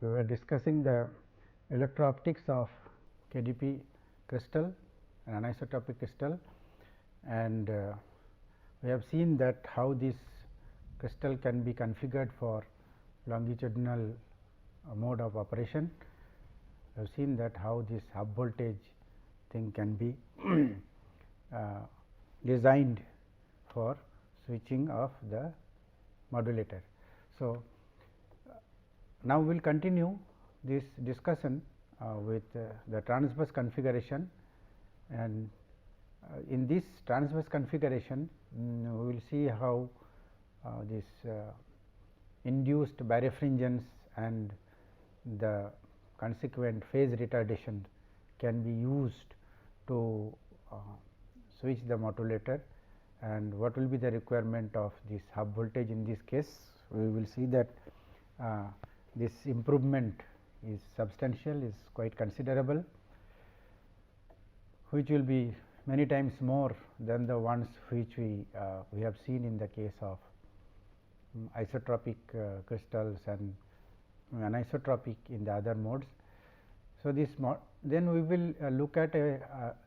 we were discussing the electro-optics of KDP crystal and anisotropic crystal, and we have seen that how this crystal can be configured for longitudinal mode of operation. We have seen that how this hub voltage thing can be designed for switching of the modulator. So, now we will continue this discussion with the transverse configuration, and in this transverse configuration we will see how this induced birefringence and the consequent phase retardation can be used to switch the modulator, and what will be the requirement of this hub voltage in this case. We will see that this improvement is substantial, is quite considerable, which will be many times more than the ones which we have seen in the case of isotropic crystals and anisotropic in the other modes. So, this then we will look at a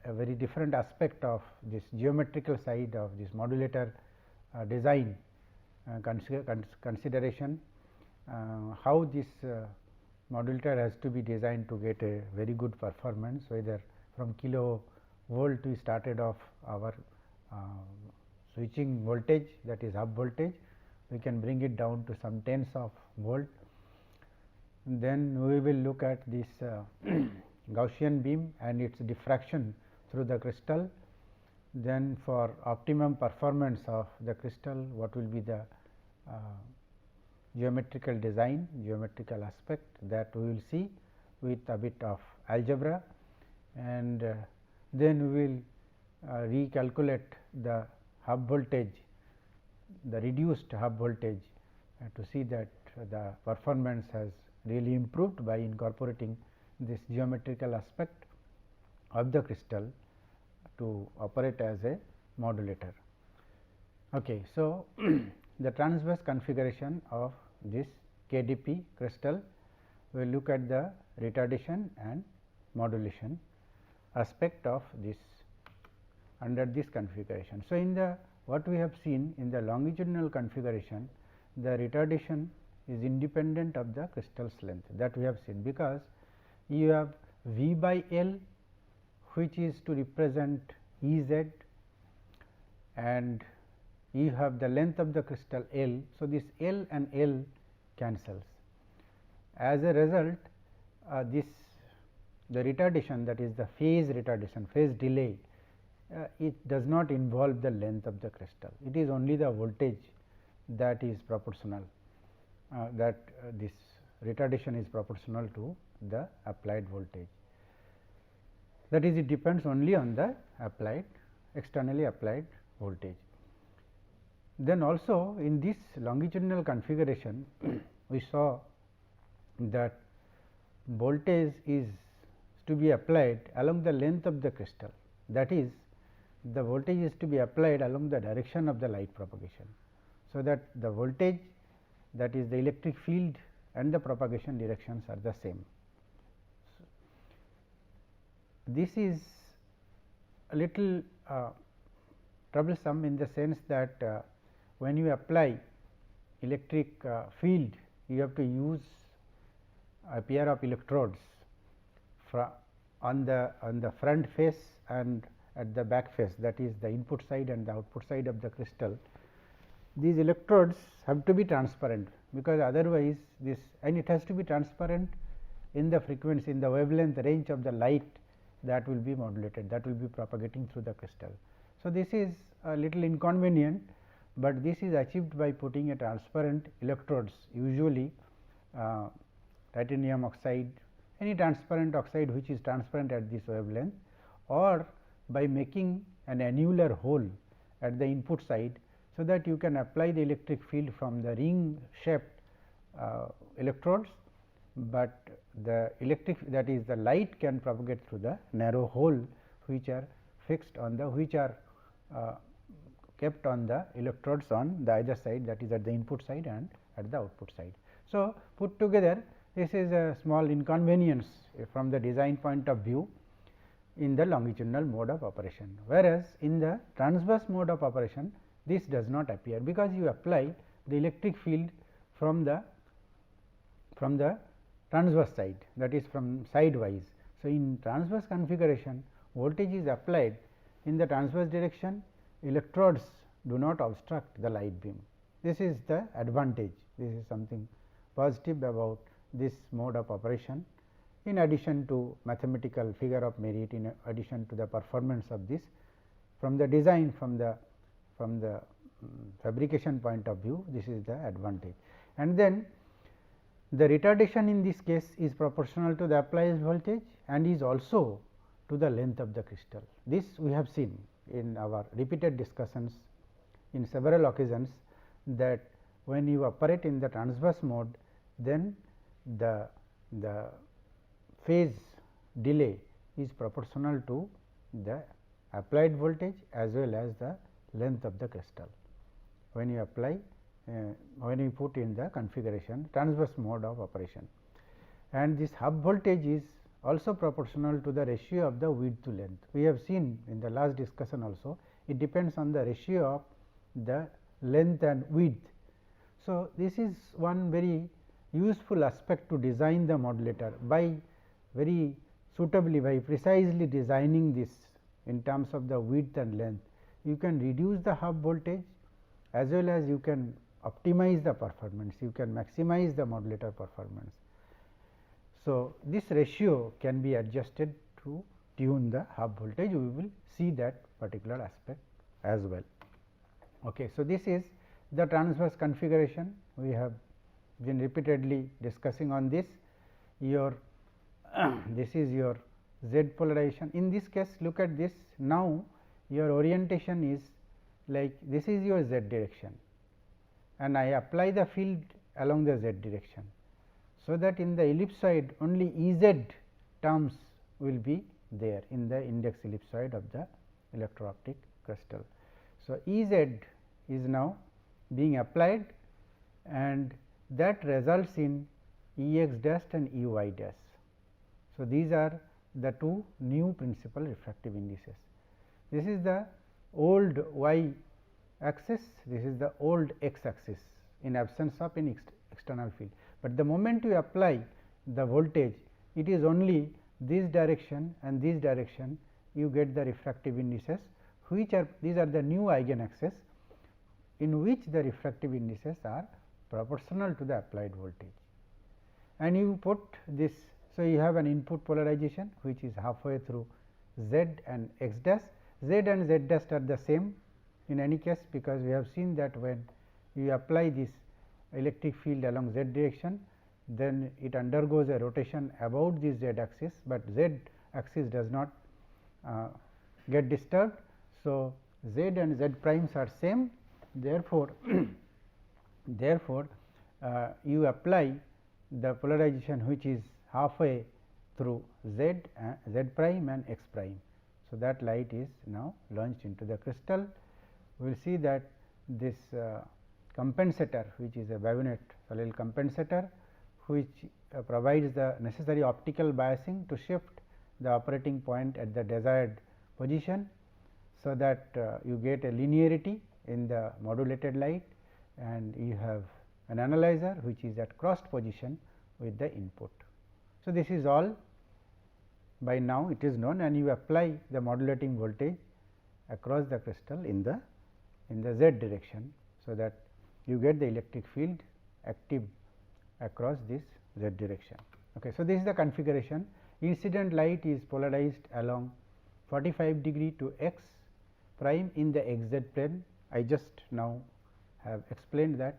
very different aspect of this geometrical side of this modulator design consideration, how this modulator has to be designed to get a very good performance, whether from kilovolt we started off our switching voltage, that is hub voltage, we can bring it down to some tens of volt. Then we will look at this Gaussian beam and its diffraction through the crystal. Then for optimum performance of the crystal, what will be the geometrical design, geometrical aspect, that we will see with a bit of algebra, and then we will recalculate the hub voltage, the reduced hub voltage, to see that the performance has really improved by incorporating this geometrical aspect of the crystal to operate as a modulator. Okay. So, the transverse configuration of this KDP crystal, we will look at the retardation and modulation aspect of this under this configuration. So, in the what we have seen in the longitudinal configuration, the retardation is independent of the crystal's length, that we have seen, because you have V by L, which is to represent E z, and you have the length of the crystal L. So, this L and L cancels. As a result, the retardation, that is the phase retardation, phase delay, it does not involve the length of the crystal. It is only the voltage that is proportional, this retardation is proportional to the applied voltage. That is, it depends only on the applied, externally applied voltage. Then also in this longitudinal configuration, we saw that voltage is to be applied along the length of the crystal, that is, the voltage is to be applied along the direction of the light propagation. So, that the voltage, that is the electric field and the propagation directions are the same. So, this is a little troublesome in the sense that when you apply electric field, you have to use a pair of electrodes on the front face and at the back face, that is the input side and the output side of the crystal. These electrodes have to be transparent, because otherwise this, and it has to be transparent in the frequency, in the wavelength range of the light that will be modulated, that will be propagating through the crystal. So, this is a little inconvenient, but this is achieved by putting a transparent electrodes, usually titanium oxide, any transparent oxide which is transparent at this wavelength, or by making an annular hole at the input side, so that you can apply the electric field from the ring shaped electrodes, but the electric, that is the light, can propagate through the narrow hole which are fixed on the, which are kept on the electrodes on the either side, that is at the input side and at the output side. So, put together This is a small inconvenience from the design point of view in the longitudinal mode of operation, whereas in the transverse mode of operation this does not appear, because you apply the electric field from the transverse side, that is from sidewise. So, in transverse configuration voltage is applied in the transverse direction, electrodes do not obstruct the light beam. This is the advantage, this is something positive about this mode of operation, in addition to mathematical figure of merit, in addition to the performance of this from the design, from the fabrication point of view, this is the advantage. And then the retardation in this case is proportional to the applied voltage and is also to the length of the crystal. This we have seen in our repeated discussions in several occasions, that when you operate in the transverse mode, then the phase delay is proportional to the applied voltage as well as the length of the crystal. When you apply when you put in the configuration transverse mode of operation, and this hub voltage is also proportional to the ratio of the width to length. We have seen in the last discussion also, it depends on the ratio of the length and width. So, this is one very useful aspect to design the modulator. By very suitably, by precisely designing this in terms of the width and length, you can reduce the hub voltage as well as you can optimize the performance, you can maximize the modulator performance. So, this ratio can be adjusted to tune the hub voltage, we will see that particular aspect as well. Okay. So, this is the transverse configuration, we have been repeatedly discussing on this. Your this is your Z polarization. In this case, look at this, now your orientation is like this is your Z direction and I apply the field along the Z direction. So, that in the ellipsoid only E z terms will be there in the index ellipsoid of the electro-optic crystal. So, E z is now being applied and that results in E x dash and E y dash. So, these are the two new principal refractive indices. This is the old y axis, this is the old x axis in absence of any external field, but the moment you apply the voltage, it is only this direction and this direction you get the refractive indices, which are these are the new eigen axes in which the refractive indices are proportional to the applied voltage. And you put this, so you have an input polarization which is halfway through z and x dash. Z and z dash are the same in any case, because we have seen that when you apply this electric field along z direction, then it undergoes a rotation about this z axis, but z axis does not get disturbed. So, z and z primes are same, therefore, you apply the polarization which is halfway through z, z prime and x prime. So, that light is now launched into the crystal. We will see that this compensator, which is a bayonet Salil compensator, which provides the necessary optical biasing to shift the operating point at the desired position. So, that you get a linearity in the modulated light, and you have an analyzer which is at crossed position with the input. So, this is all by now it is known, and you apply the modulating voltage across the crystal in the z direction. So, that you get the electric field active across this z direction. Okay. So, this is the configuration. Incident light is polarized along 45 degree to x prime in the x z plane. I just now have explained that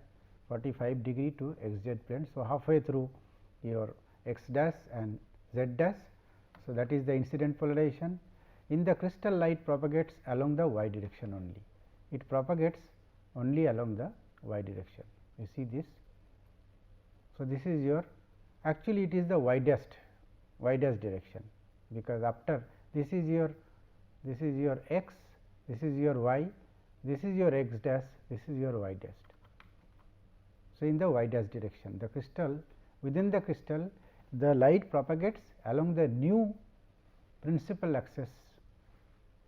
45 degree to x z plane. So, halfway through your x dash and z dash. So, that is the incident polarization. In the crystal, light propagates along the y direction only. It propagates only along the y direction. You see this. So, this is your actually it is the y dash direction, because after this is your x, this is your y, this is your x dash, this is your y dash. So, in the y dash direction, the crystal within the crystal the light propagates along the new principal axis,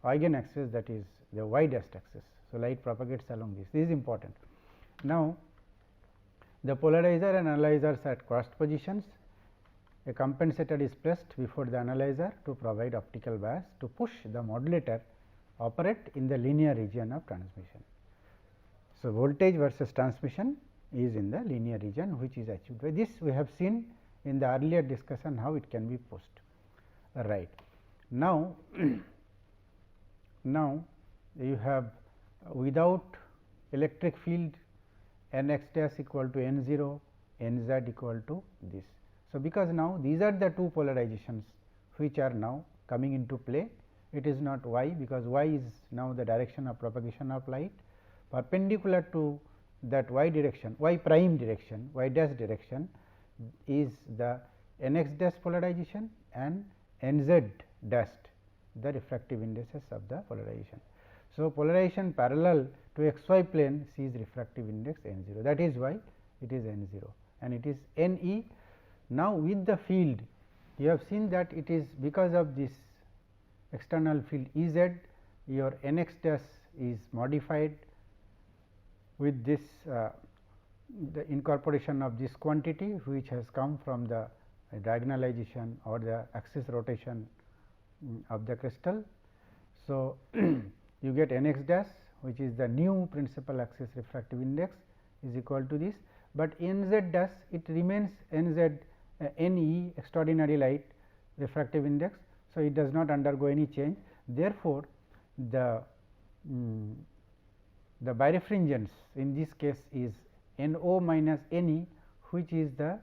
eigen axis, that is the y dash axis. So, light propagates along this is important. Now, the polarizer and analyzers are at crossed positions. A compensator is placed before the analyzer to provide optical bias to push the modulator operate in the linear region of transmission. So, voltage versus transmission is in the linear region, which is achieved by this. We have seen in the earlier discussion how it can be pushed. Right. Now, now you have without electric field n x dash equal to n 0, n z equal to this. So, because now these are the two polarizations which are now coming into play. It is not y, because y is now the direction of propagation of light. Perpendicular to that y direction, y prime direction, y dash direction is the n x dash polarization and n z dash, the refractive indices of the polarization. So, polarization parallel to x y plane sees refractive index n 0, that is why it is n 0 and it is n e. Now, with the field you have seen that it is because of this external field E z, your n x dash is modified with this the incorporation of this quantity which has come from the diagonalization or the axis rotation of the crystal. So, you get n x dash, which is the new principal axis refractive index, is equal to this, but n z dash it remains n z n e extraordinary light refractive index. So, it does not undergo any change. Therefore, the birefringence in this case is n o minus n e, which is the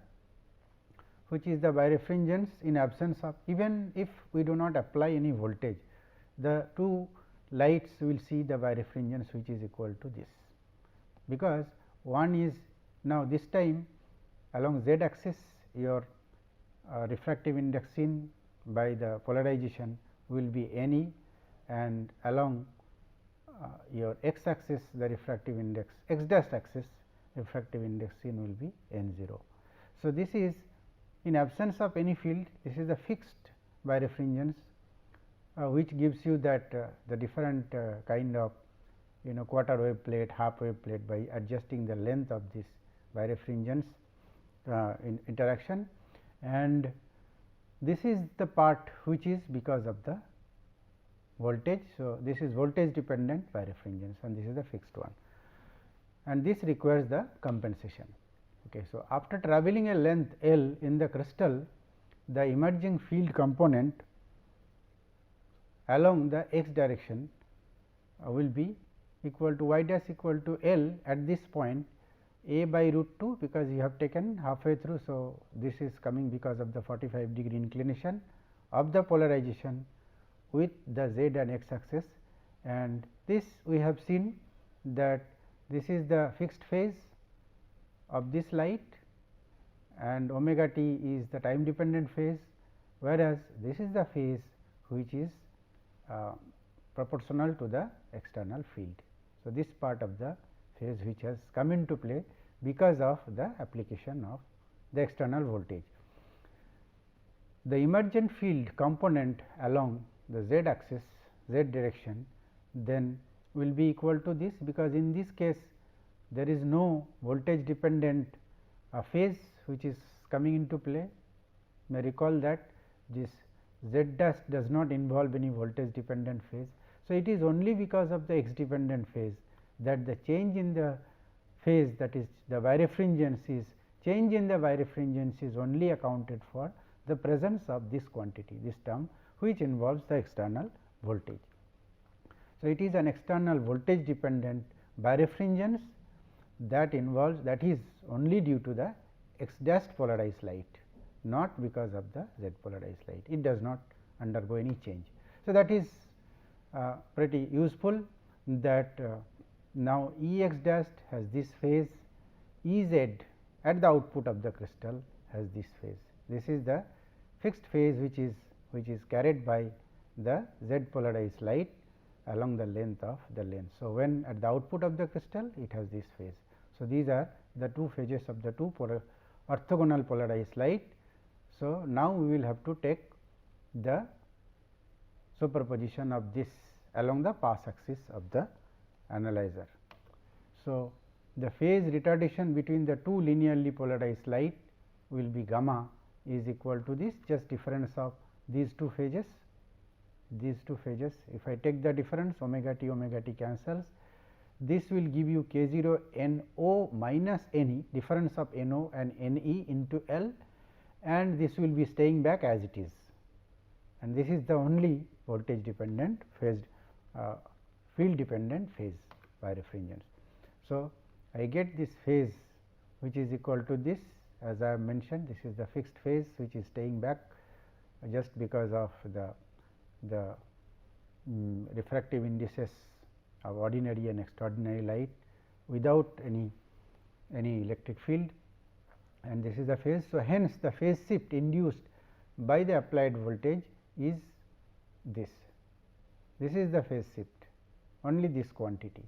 birefringence in absence of, even if we do not apply any voltage, the two lights will see the birefringence which is equal to this, because one is now this time along z axis your refractive index seen by the polarization will be n e, and along your x axis the refractive index, x dash axis refractive index seen will be n 0. So, this is in absence of any field, this is a fixed birefringence which gives you that the different kind of quarter wave plate, half wave plate by adjusting the length of this birefringence interaction, and this is the part which is because of the voltage. So, this is voltage dependent birefringence and this is the fixed one, and this requires the compensation. Okay. So, after travelling a length L in the crystal, the emerging field component along the x direction will be equal to y dash equal to L at this point a by root 2, because you have taken halfway through. So, this is coming because of the 45-degree inclination of the polarization with the z and x axis, and this we have seen that this is the fixed phase of this light and omega t is the time dependent phase, whereas this is the phase which is proportional to the external field. So, this part of the phase which has come into play because of the application of the external voltage. The emergent field component along the z axis, z direction, then will be equal to this, because in this case there is no voltage dependent phase which is coming into play. You may recall that this z dash does not involve any voltage dependent phase. So, it is only because of the x dependent phase that the change in the phase, that is the birefringence, is change in the birefringence is only accounted for the presence of this quantity, this term which involves the external voltage. So, it is an external voltage dependent birefringence that involves, that is only due to the x dash polarized light, not because of the z polarized light. It does not undergo any change. So, that is pretty useful, that now E x dash has this phase, E z at the output of the crystal has this phase. This is the fixed phase which is carried by the z polarized light along the length of the lens. So, when at the output of the crystal it has this phase. So, these are the two phases of the two orthogonal polarized light. So, now we will have to take the superposition of this along the path axis of the analyzer. So, the phase retardation between the two linearly polarized light will be gamma is equal to this just difference of these two phases. If I take the difference omega t cancels, this will give you k 0 n o minus n e, difference of n o and n e into L, and this will be staying back as it is, and this is the only voltage dependent phase field dependent phase birefringence. So, I get this phase which is equal to this, as I have mentioned, this is the fixed phase which is staying back just because of the refractive indices of ordinary and extraordinary light without any electric field, and this is the phase. So, hence the phase shift induced by the applied voltage is this. This is the phase shift, only this quantity.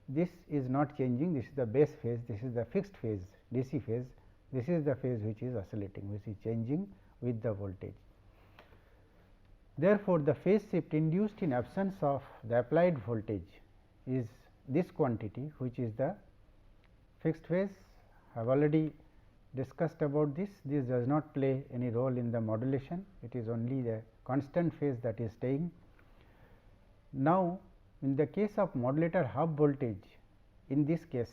This is not changing, this is the base phase, this is the fixed phase DC phase, this is the phase which is oscillating, which is changing with the voltage. Therefore, the phase shift induced in absence of the applied voltage is this quantity, which is the fixed phase. I have already discussed about this. This does not play any role in the modulation, it is only the constant phase that is staying. Now, in the case of modulator half voltage, in this case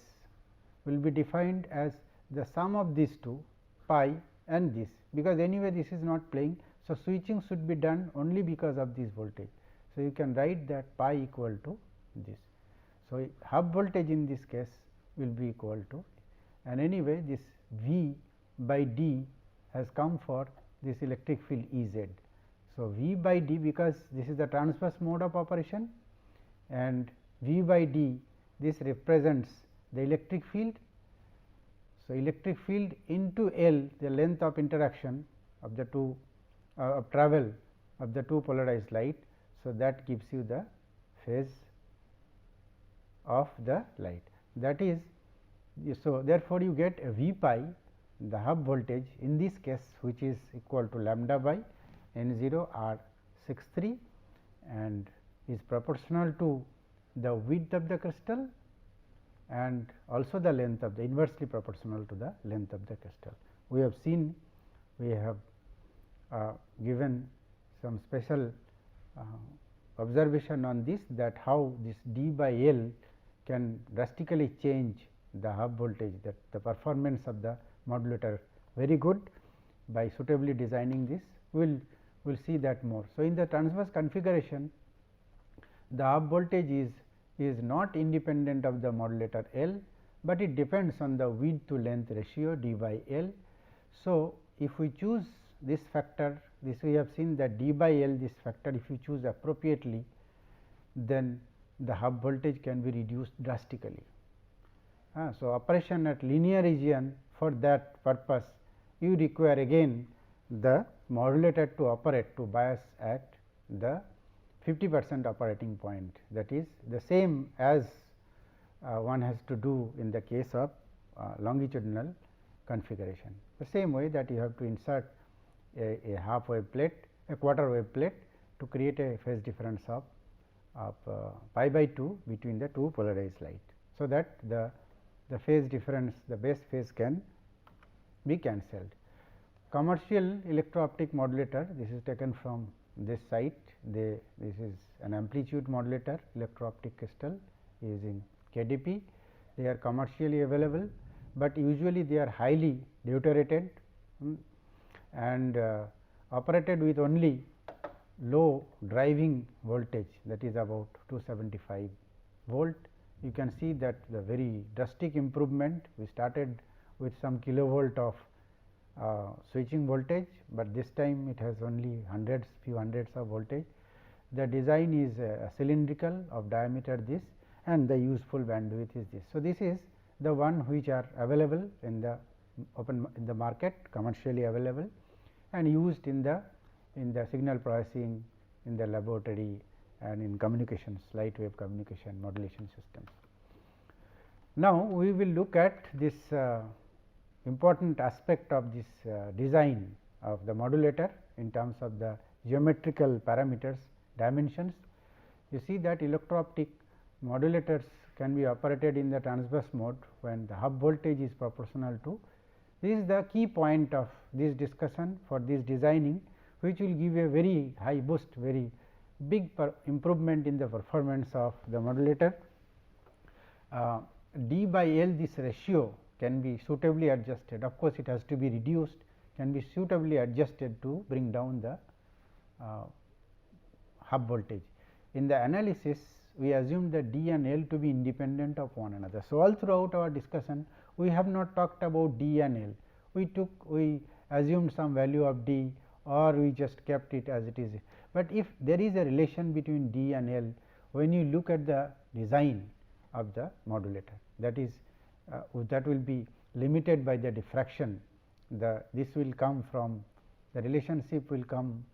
will be defined as the sum of these two pi and this, because anyway this is not playing. So, switching should be done only because of this voltage. So, you can write that pi equal to this. So, half voltage in this case will be equal to, and anyway this V by D has come for this electric field E z. So, V by D, because this is the transverse mode of operation, and V by D this represents the electric field. So, electric field into L, the length of interaction of the two of travel of the two polarized light. So, that gives you the phase of the light, that is. So, therefore, you get a V pi, the half voltage in this case, which is equal to lambda by n 0 r 63 and is proportional to the width of the crystal and also the length of the inversely proportional to the length of the crystal. We have seen, we have given some special observation on this, that how this D by L can drastically change the half voltage, that the performance of the modulator very good by suitably designing this. We will see that more. So, in the transverse configuration, the half voltage is not independent of the modulator L, but it depends on the width to length ratio D by L. So, if we choose this factor, this we have seen that D by L, this factor if you choose appropriately, then the half voltage can be reduced drastically. So, operation at linear region, for that purpose you require again the modulator to operate, to bias at the 50% operating point, that is the same as one has to do in the case of longitudinal configuration. The same way that you have to insert a half wave plate, a quarter wave plate to create a phase difference of pi by 2 between the two polarized light. So, that the phase difference, the base phase can be cancelled. Commercial electro-optic modulator, this is taken from this site, this is an amplitude modulator electro-optic crystal using KDP. They are commercially available, but usually they are highly deuterated and operated with only low driving voltage, that is about 275 volt. You can see that the very drastic improvement. We started with some kilovolt of switching voltage, but this time it has only few hundreds of voltage. The design is cylindrical of diameter this, and the useful bandwidth is this. So, this is the one which are available in the in the market, commercially available and used in the signal processing, in the laboratory and in communications, light wave communication modulation systems. Now, we will look at this important aspect of this design of the modulator in terms of the geometrical parameters dimensions. You see that electro-optic modulators can be operated in the transverse mode when the hub voltage is proportional to. This is the key point of this discussion for this designing, which will give a very high boost, very big improvement in the performance of the modulator. D by L, this ratio can be suitably adjusted. Of course, it has to be reduced, can be suitably adjusted to bring down the hub voltage. In the analysis, we assume that D and L to be independent of one another. So, all throughout our discussion, we have not talked about D and L. We assumed some value of D, or we just kept it as it is. But if there is a relation between D and L, when you look at the design of the modulator, that is that will be limited by the diffraction. This will come from the relationship will come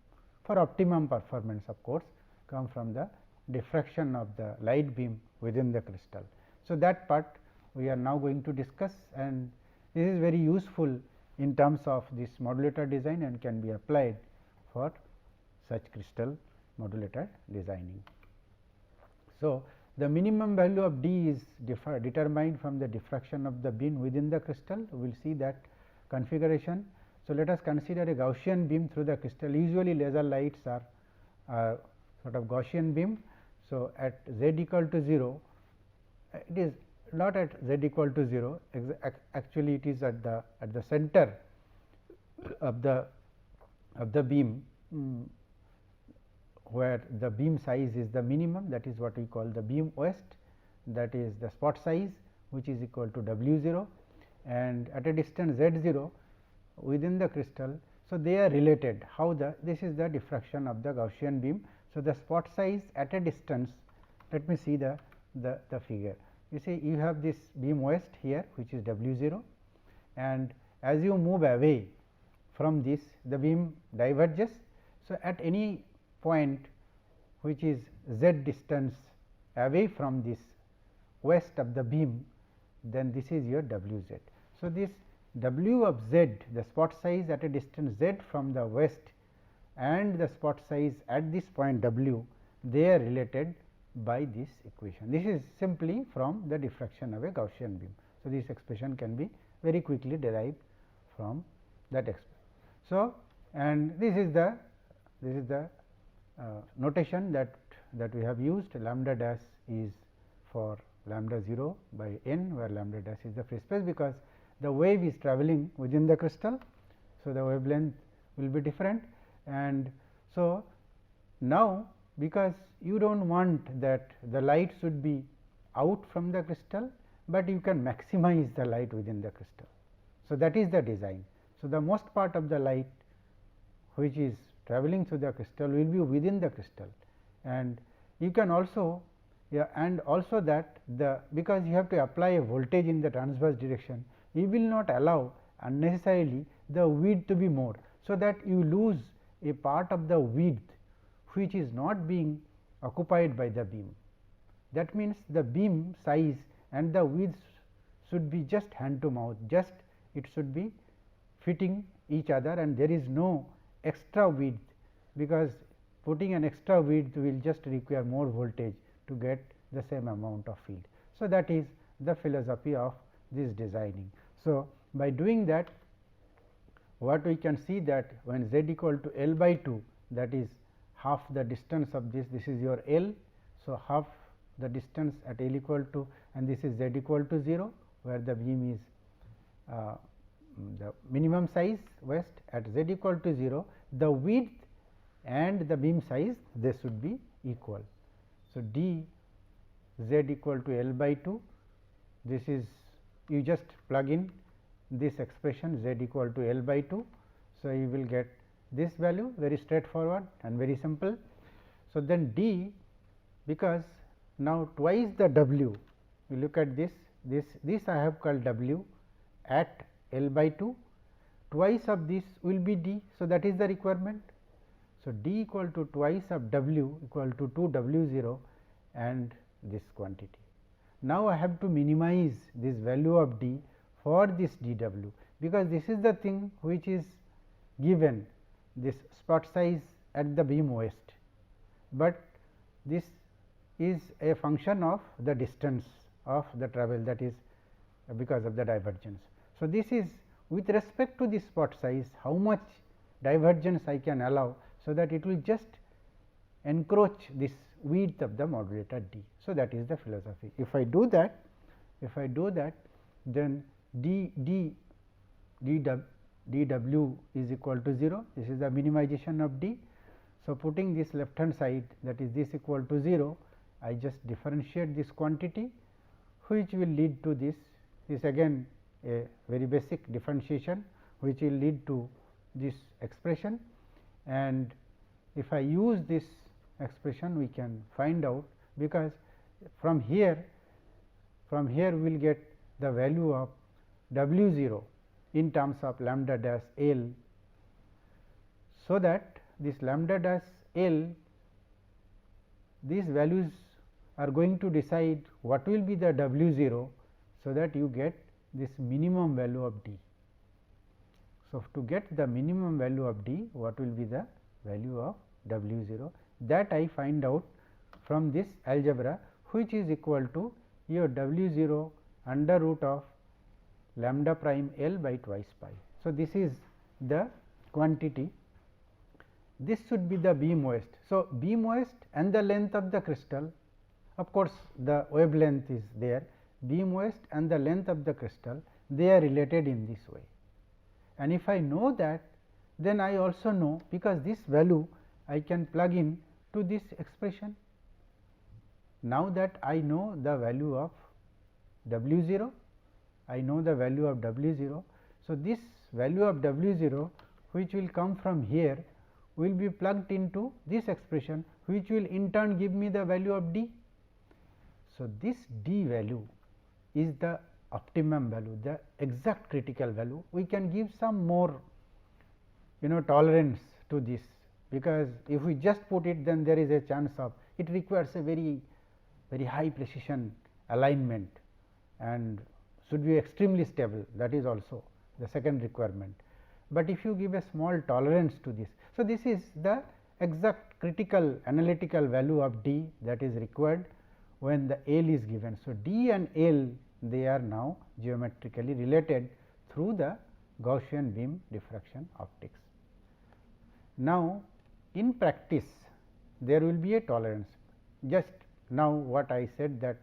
for optimum performance, of course, come from the diffraction of the light beam within the crystal. So, that part we are now going to discuss, and this is very useful in terms of this modulator design and can be applied for such crystal modulator designing. So, the minimum value of D is determined from the diffraction of the beam within the crystal. We will see that configuration. So, let us consider a Gaussian beam through the crystal. Usually laser lights are sort of Gaussian beam. So, at z equal to 0, it is not at z equal to 0, actually it is at the center of the beam, where the beam size is the minimum, that is what we call the beam waist, that is the spot size, which is equal to W 0, and at a distance z 0 within the crystal. So, they are related. How this is the diffraction of the Gaussian beam. So, the spot size at a distance, let me see the figure. You see, you have this beam waist here, which is W 0, and as you move away from this, the beam diverges. So, at any point which is z distance away from this waist of the beam, then this is your W z. So, this W of z, the spot size at a distance z from the waist, and the spot size at this point W, they are related by this equation. This is simply from the diffraction of a Gaussian beam. So, this expression can be very quickly derived from that expression. So, and this is the notation that we have used. Lambda dash is for lambda 0 by n, where lambda dash is the free space, because the wave is travelling within the crystal. So, the wavelength will be different, and so now because you do not want that the light should be out from the crystal, but you can maximize the light within the crystal. So, that is the design. So, the most part of the light which is travelling through the crystal will be within the crystal, and you can also and also that because you have to apply a voltage in the transverse direction, you will not allow unnecessarily the width to be more. So, that you lose a part of the width which is not being occupied by the beam. That means, the beam size and the width should be just hand to mouth, just it should be fitting each other, and there is no extra width, because putting an extra width will just require more voltage to get the same amount of field. So, that is the philosophy of this designing. So, by doing that, what we can see that when z equal to L by 2, that is half the distance of this is your L. So, half the distance at L equal to, and this is z equal to 0, where the beam is the minimum size waist. At z equal to 0, the width and the beam size, they should be equal. So, d z equal to L by 2, this is, you just plug in this expression z equal to L by 2. So, you will get this value, very straightforward and very simple. So, then d, because now twice the W, you look at this I have called W at L by 2, twice of this will be d. So, that is the requirement. So, d equal to twice of W equal to 2 W 0 and this quantity. Now, I have to minimize this value of d for this d W. because this is the thing which is given, this spot size at the beam waist, but this is a function of the distance of the travel, that is because of the divergence. So, this is with respect to the spot size how much divergence I can allow, so that it will just encroach this width of the modulator d. So, that is the philosophy. If I do that, then dw is equal to 0, this is the minimization of d. So, putting this left hand side, that is this equal to 0, I just differentiate this quantity, which will lead to this again a very basic differentiation, which will lead to this expression. And if I use this expression, we can find out, because from here we will get the value of W 0 in terms of lambda dash L. So, that this lambda dash L, these values are going to decide what will be the W 0. So, that you get this minimum value of d. So, to get the minimum value of d, what will be the value of W 0, that I find out from this algebra, which is equal to your W 0 under root of lambda prime L by twice pi. So, this is the quantity, this should be the beam waist. So, beam waist and the length of the crystal, of course, the wavelength is there, beam waist and the length of the crystal, they are related in this way. And if I know that, then I also know, because this value I can plug in to this expression. Now that I know the value of W 0, I know the value of W 0. So, this value of W 0, which will come from here, will be plugged into this expression, which will in turn give me the value of d. So, this d value is the optimum value, the exact critical value. We can give some more tolerance to this, because if we just put it, then there is a chance of, it requires a very high precision alignment and should be extremely stable, that is also the second requirement. But if you give a small tolerance to this, so this is the exact critical analytical value of d that is required when the L is given. So, d and L, they are now geometrically related through the Gaussian beam diffraction optics. Now, in practice there will be a tolerance. Just now what I said, that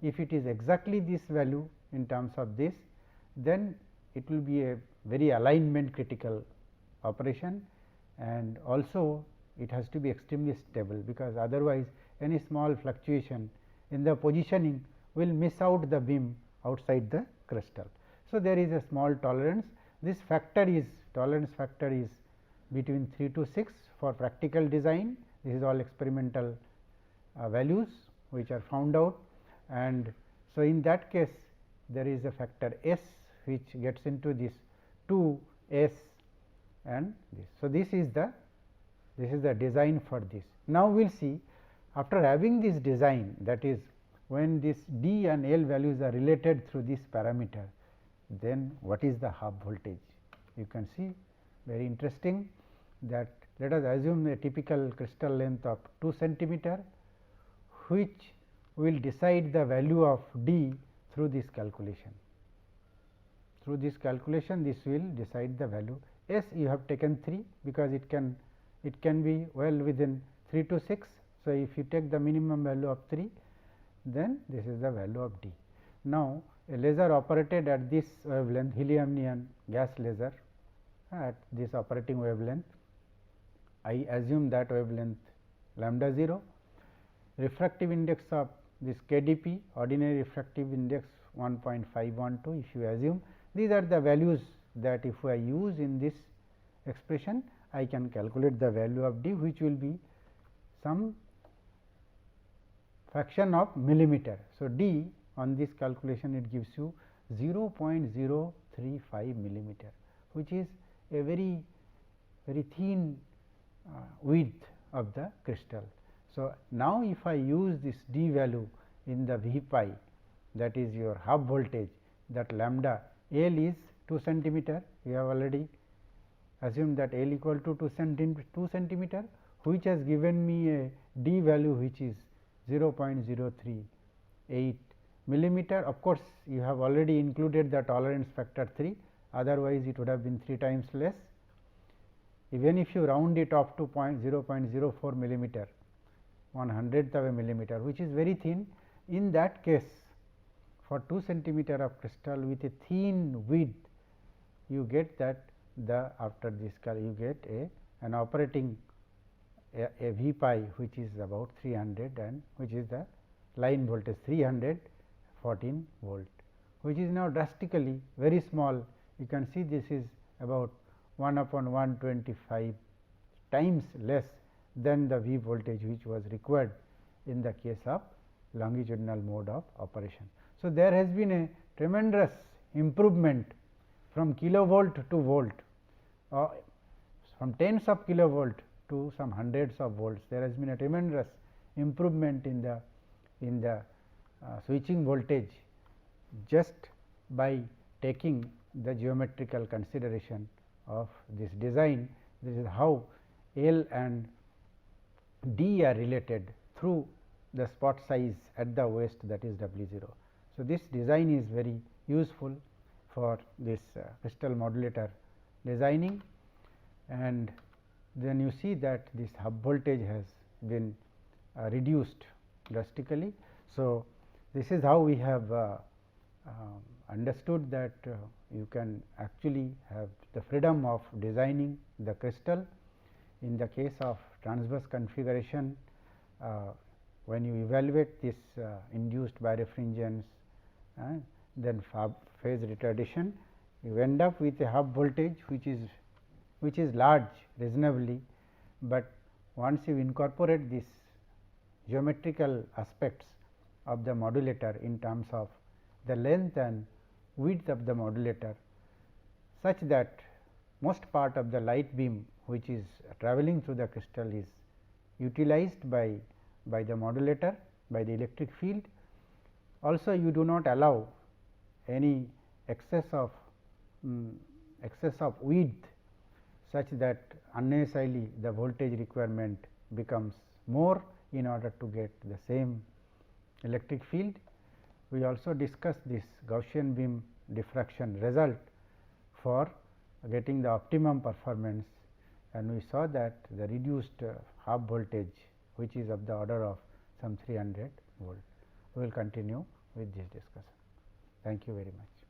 if it is exactly this value in terms of this, then it will be a very alignment critical operation, and also it has to be extremely stable, because otherwise any small fluctuation in the positioning will miss out the beam outside the crystal. So, there is a small tolerance. This factor is, tolerance factor is between 3 to 6 for practical design. This is all experimental values which are found out, and so in that case there is a factor S which gets into this 2 S and this. So, this is the design for this. Now, we will see, after having this design, that is when this d and L values are related through this parameter, then what is the hub voltage? You can see, very interesting, that let us assume a typical crystal length of 2 centimeter, which will decide the value of d through this calculation. Through this calculation, this will decide the value. S you have taken 3, because it can be well within 3 to 6. So, if you take the minimum value of 3, then this is the value of d. Now, a laser operated at this wavelength, helium neon gas laser at this operating wavelength, I assume that wavelength lambda 0, refractive index of this KDP, ordinary refractive index 1.512, if you assume, these are the values that if I use in this expression, I can calculate the value of d, which will be some fraction of millimeter. So, d on this calculation, it gives you 0.035 millimeter, which is a very thin width of the crystal. So, now if I use this d value in the V pi, that is your hub voltage, that lambda L is 2 centimeter. We have already assumed that L equal to 2 centimeter, which has given me a D value which is 0.038 millimeter. Of course, you have already included the tolerance factor 3, otherwise it would have been 3 times less. Even if you round it off to 0.04 millimeter, 1/100th of a millimeter, which is very thin, in that case for 2 centimeter of crystal with a thin width, you get that the after this you get an operating a V pi which is about 300 and which is the line voltage 314 volt, which is now drastically very small. You can see this is about 1/125 times less than the V voltage which was required in the case of longitudinal mode of operation. So, there has been a tremendous improvement from kilovolt to volt, from tens of kilovolt to some hundreds of volts. There has been a tremendous improvement in the switching voltage just by taking the geometrical consideration of this design. This is how L and D are related through the spot size at the waist, that is W 0. So, this design is very useful for this crystal modulator designing, and then you see that this hub voltage has been reduced drastically. So, this is how we have understood that you can actually have the freedom of designing the crystal. In the case of transverse configuration, when you evaluate this induced birefringence and then phase retardation, you end up with a hub voltage which is large reasonably, but once you incorporate this geometrical aspects of the modulator in terms of the length and width of the modulator, such that most part of the light beam which is travelling through the crystal is utilized by the modulator, by the electric field. Also, you do not allow any excess of width, such that unnecessarily the voltage requirement becomes more in order to get the same electric field. We also discussed this Gaussian beam diffraction result for getting the optimum performance, and we saw that the reduced half voltage which is of the order of some 300 volt. We will continue with this discussion. Thank you very much.